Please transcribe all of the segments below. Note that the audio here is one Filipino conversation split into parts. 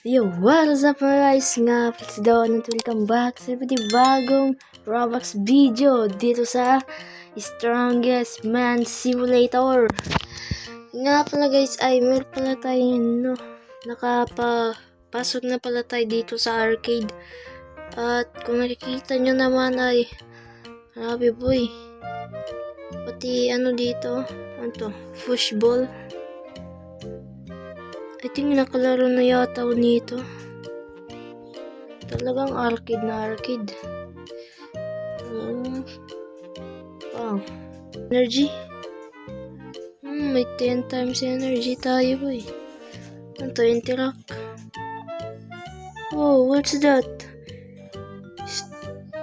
Yo, what is up mga guys? Nga, please doon at welcome back sa bagong Roblox video dito sa Strongest Man Simulator. Nga pala guys, ay meron pala tayo nakapasok na pala tayo dito sa arcade. At kung nakikita nyo naman ay grabe boy. Pati dito, fishball. I think nakalaro na yata ako nito. Talagang arcade na arcade. Wow. Energy. May 10 times energy tayo boy. 20 rock. Oh, what's that?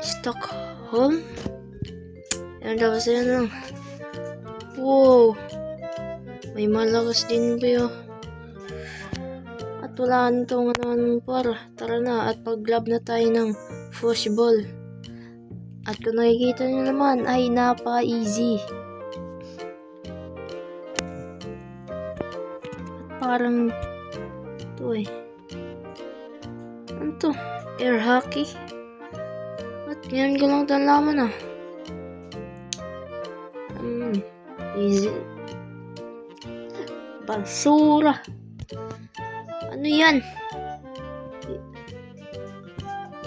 Stockholm? Yan daw sila lang. Wow. May malakas din ba yun? At wala nitong tara na at pag-grab na tayo ng fishball. At kung nakikita nyo naman ay napaka-easy. At parang ito ano to? Air hockey? At ngayon ko lang ito nalaman easy. Basura. Ano yan?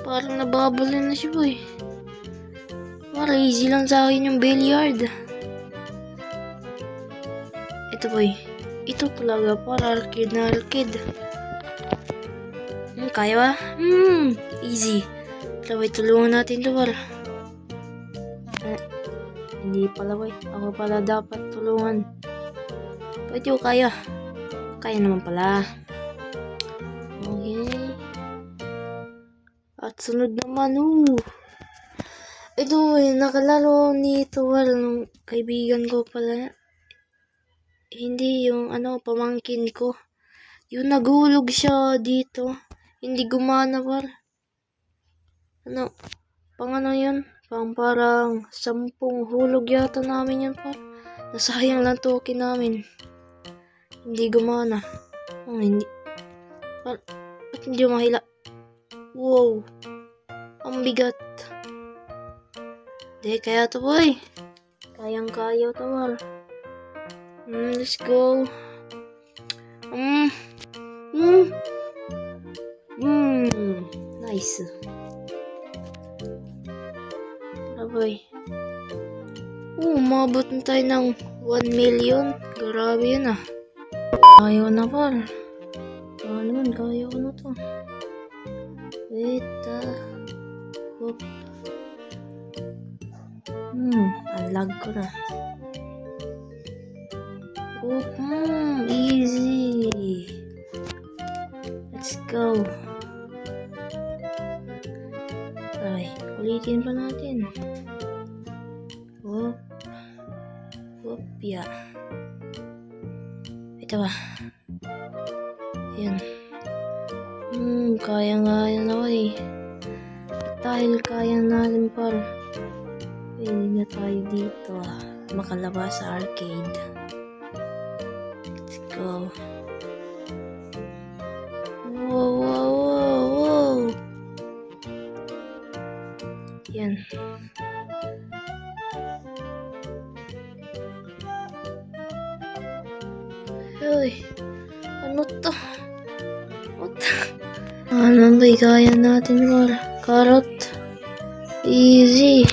Parang nababala na siya boy. Parang easy lang sa akin yung billiard. Ito boy. Ito talaga para arcade na arcade. Kaya ba? Easy. Taway tulungan natin to para. Hindi pala boy. Ako pala dapat tulungan. Pwede ko kaya. Kaya naman pala. Okay. At sunod naman, ito nakalaro nito ng kaibigan ko pala. Hindi yung pamangkin ko. Yung naghulog siya dito. Hindi gumana par. Yun? Parang 10 hulog yata namin yan par. Nasayang lang token namin. Hindi gumana. Hindi. Ba't hindi mahila? Wow. Ang bigat. Kaya to boy. Kayang-kaya to war. Let's go. Nice. Boy. Umabot na tayo ng 1 million. Grabe yun Ayaw na par. Naman, kaya ko na to. Wait, whoop. Ang lag ko na. Whoop, easy. Let's go. Ay, ulitin pa natin. Whoop. Whoop, yeah. Ito ba? Yan. Kaya-kaya na dahil kaya natin par. Pwede na tayo dito makalabas sa arcade. Let's go. Wow. Yan. Uy. Ano to? Ano ba kaya natin carrot? Easy.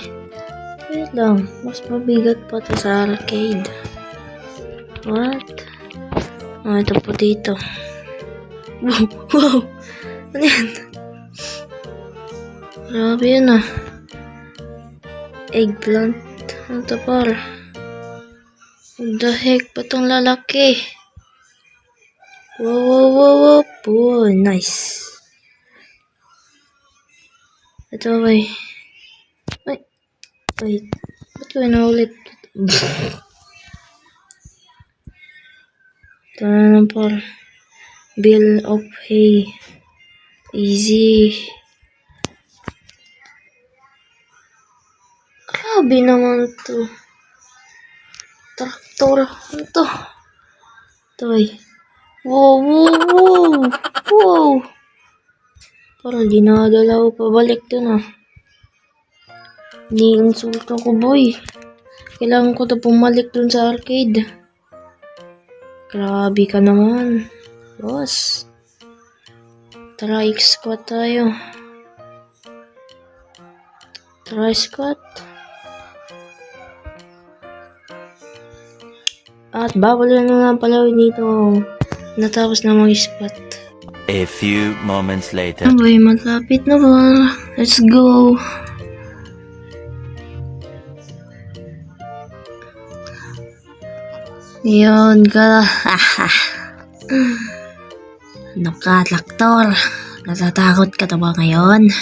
Wait lang. Mas mabigat pa to sa arcade. What? Ito po dito. Wow. Ano yan? Grabe yun Eggplant. Ano to par? What the heck? Pa tong lalaki? Wow. Oh, nice. Ito Wait. Ba't ko naulit? Ito na lang par. Bill of hay. Easy. Grabe naman to. Traktor. Ano to? Ito Wow. Para dinadala ko pabalik dun ah. Ni-insulto ko boy. Kailangan ko to pumalik dun sa arcade. Grabe ka naman. Boss. Tara, X-squat tayo. Try squat. At bawal na nga pala dito. Natapos na mag-squat. A few moments later. Abay, malapit na ba? Let's go. Yun ka. Ano ka, Traktor? Natatakot ka na ba ngayon?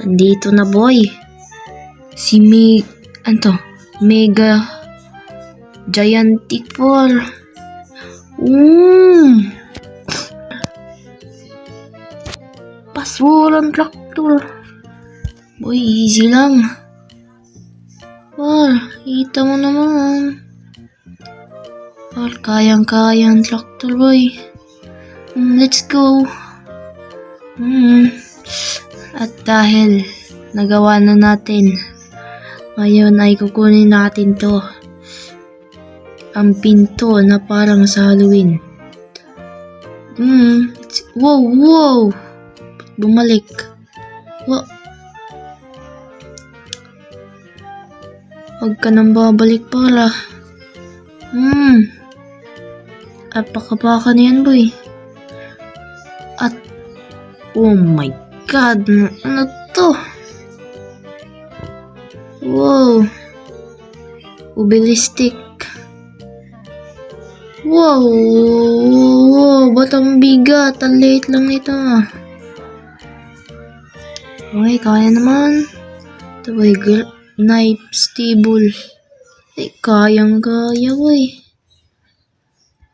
Andito na boy. Si Mega Gigantic Ball. Pasuran Traktor. Boy, easy lang. Par, kita mo naman. Par, kayang-kayang Traktor boy. Let's go. At dahil nagawa na natin, ngayon ay kukunin natin to. Ang pinto na parang sa Halloween. Wow! Bumalik. Wow. Huwag ka nang babalik para. At pakabaka na yan boy. At oh my God, ano to? Wow. Ubilistic. Wow. Ba't ang bigat? Ang liit lang ito. Okay, kaya naman. Ito boy, knife stable. Ay, kayang-kaya boy.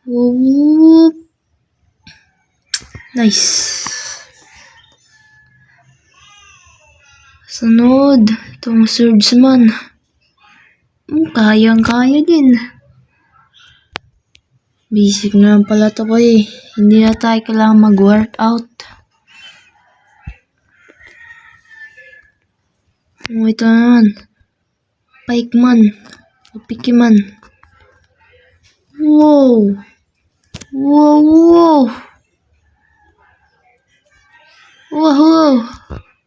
Whoop. Nice. Sunod, itong swordsman. Kayang-kaya din. Basic na lang pala ito boy. Hindi na tayo kailangan mag-workout. Ito naman. Pikeman. O Pikiman. Wow. Wow.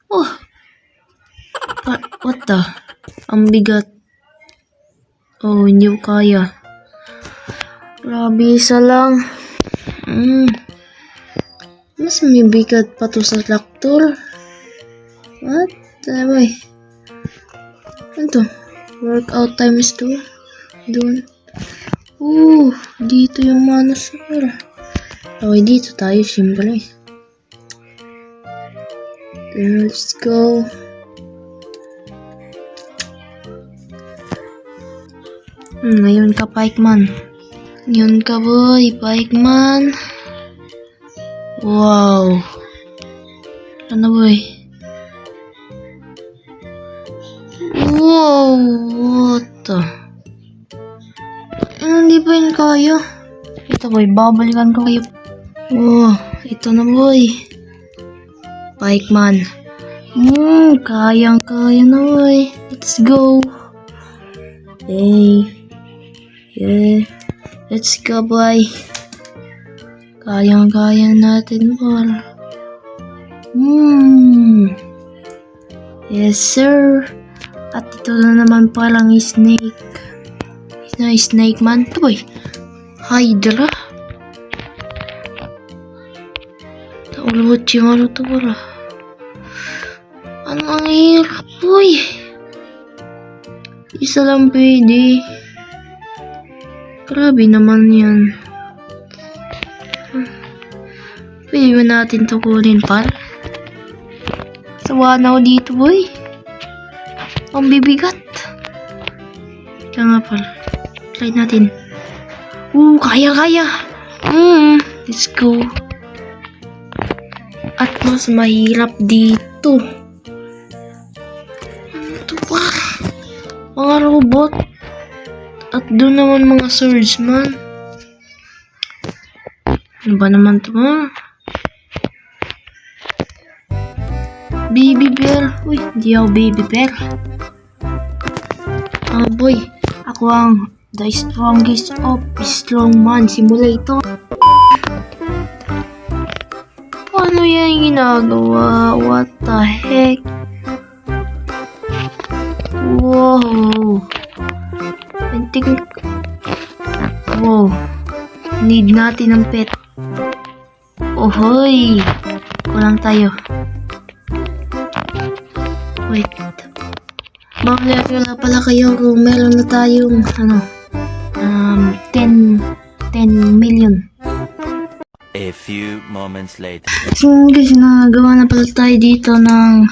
Oh. What the? Ang bigat. Oh, hindi ko kaya. Grabe, isa lang. Mas may bigat pa to sa Traktor. What? Boy. Ano to? Workout times 2. Doon. Dito yung manasar. Okay, dito tayo. Simple eh. Let's go. Ngayon ka, Pikeman. Ngayon ka, boy. Pikeman. Wow. Ano, boy? Wow. What the? Hindi pa yun kaya. Ito, boy. Babalikan ko kayo. Wow. Ito na, boy. Pikeman. Kayang-kaya na, boy. Let's go. Hey. Yeah. Let's go, boy. Kayang-kaya natin, boy. Yes, sir. At ito na naman palang snake. Snake man. Ito, boy. Hydra. Taulot yung ano to, boy. Ano ang hirap, boy. Isa lang pwede. Grabe naman yan. Pwede ba natin to kunin, par? Sawa na ako dito, boy. Ang bibigat. Kaya nga, par. Try natin. Kaya. Let's go. At mas mahirap dito. Ano to ba? Mga robot. At doon naman mga swordsman. Ano ba naman to ba? baby bear. Uy, hindi ako baby bear. Boy, ako ang the strongest of strongman simulator. Paano yan ginagawa? What the heck? Wow. Wow. Need natin ng pet. Ohoy. Kulang tayo. Wait. Bakit wala pala kayo kung meron na tayong 10 million. A few moments later. So guys, nagawa na pala tayo dito ng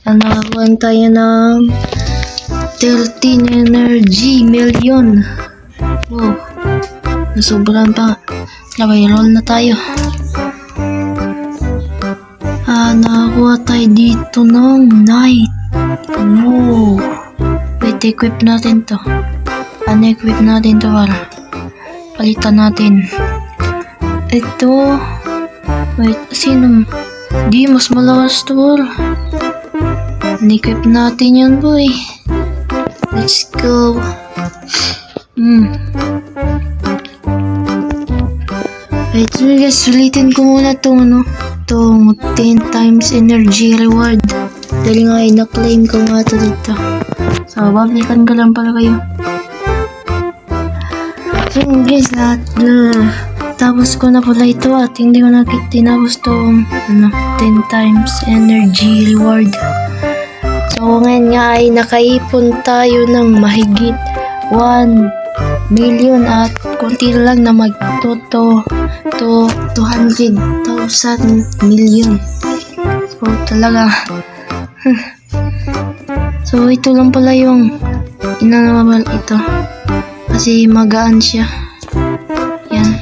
nakakuha tayo ng 13 energy million. Wow. Nasobrahan pa. Okay, roll na tayo. Nakakuha tayo dito ng night. Wow. Wait, equip natin to. Equip natin to para palitan natin. Ito. Wait, sino? Di, mas malakas to. Equip natin yan, boy. Let's go. Wait, so guys, sulitin ko muna itong 10 times energy reward. Dahil nga ay na-claim ko nga ito dito. So, babalikan ko lang pala kayo. So guys, tapos ko na pala ito at hindi ko tinapos itong 10 times energy reward. So ngayon nga ay nakaipon tayo ng mahigit 1 million at konti lang na to 200,000 million. So talaga so ito lang pala yung inanamal ito kasi magaan siya. Yan.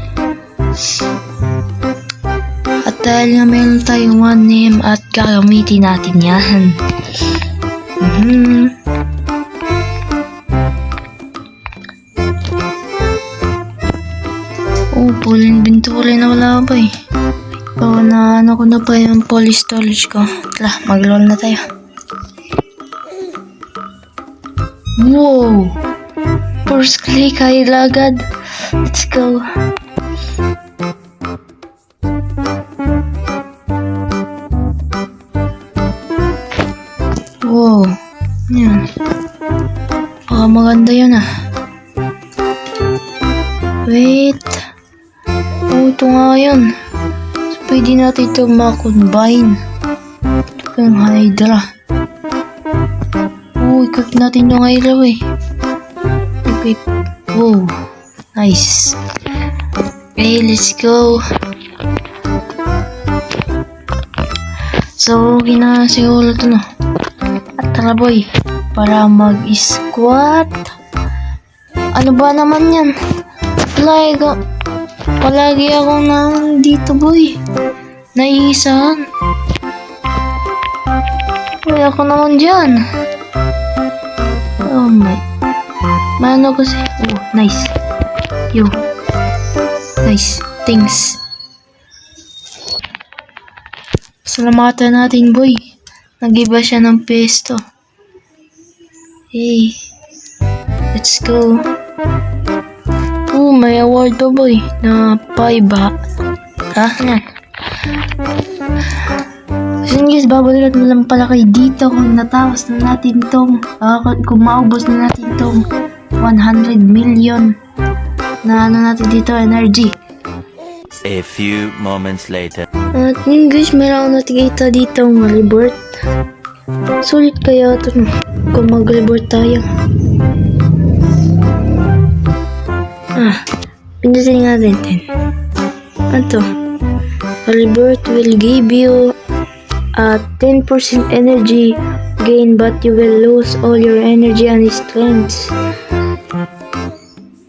At dahil nga meron tayong 1 name at gagamitin natin yan. Full inventory na wala pa eh. So, ko na pa yung poly storage ko. Tara, mag-roll na tayo. Wow! First click ay lagad. Let's go. Wow. Yan. Baka maganda yun ah. Wait. Oh, ito nga yan. So, pwede natin ito ma-combine. Ito pa yung Hydra. Oh, equip natin yung Hydra eh. Equip. Oh, nice. Okay, let's go. So, siguro ito no. At tara boy, para mag-squat. Ano ba naman yan? Palagi akong nandito boy. Naiisahan. Uy, ako naman dyan. Oh my. Mano kasi. Oh, nice. Yo. Nice. Thanks. Salamatan natin boy. Nag-iba siya ng pesto. Hey. Let's go. Oh, may award to boy na 5 ba? Yan. So guys, babalikan na lang pala kayo dito kung natapos na natin tong kung maubos na natin tong 100 million na natin dito energy. A few moments later. At yun guys, meron ako natigita dito ng rebirth. Sulit kaya ito kung mag-rebirth tayo. Pindutin nga natin. Ito. Rebirth will give you 10% energy gain but you will lose all your energy and strength.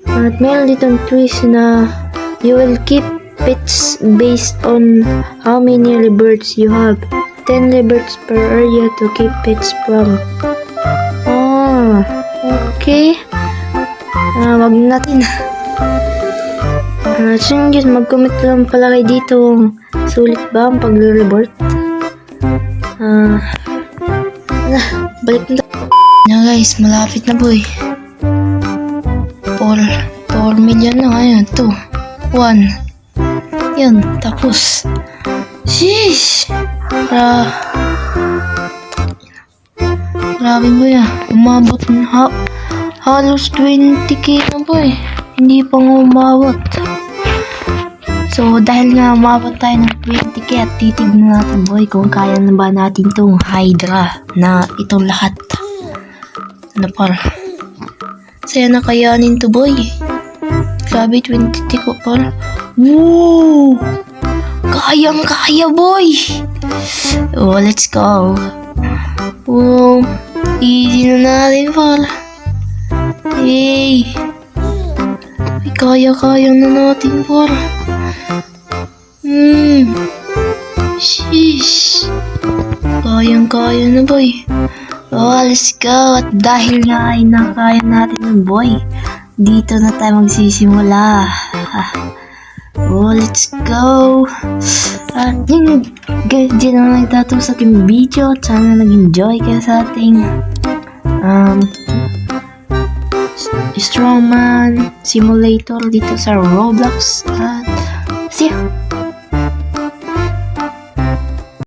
At meron ditong twist na you will keep pets based on how many rebirths you have. 10 rebirths per area to keep pets from. Okay. Wag natin. So yun guys, mag-comment lang pala kayo dito. Sulit ba ang pag-rebirth? Balik na. Na guys, malapit na boy. 4 million na ngayon. 2, 1. Yun, tapos. Sheesh! Grabe boy ah. Umabot na halos 20k na boy. Hindi pa nga umabot. So, dahil nga umabot tayo ng 20k at titignan natin boy kung kaya na ba natin tong Hydra na itong lahat. Ano par? Saya na kayanin to boy. Grabe 20k ko par. Woo! Kayang-kaya boy! Oh, let's go. Wow! Easy na natin par. Hey! Kaya-kaya na natin par. Sheesh. Kayang-kaya na boy. Oh, let's go. At dahil nga ay nakaya natin ng boy, dito na tayo magsisimula. Oh, let's go. At yun guys, dyan na nagtatapos sa ating video. At sana nag-enjoy kayo sa ating Strongman Simulator dito sa Roblox. At see ya.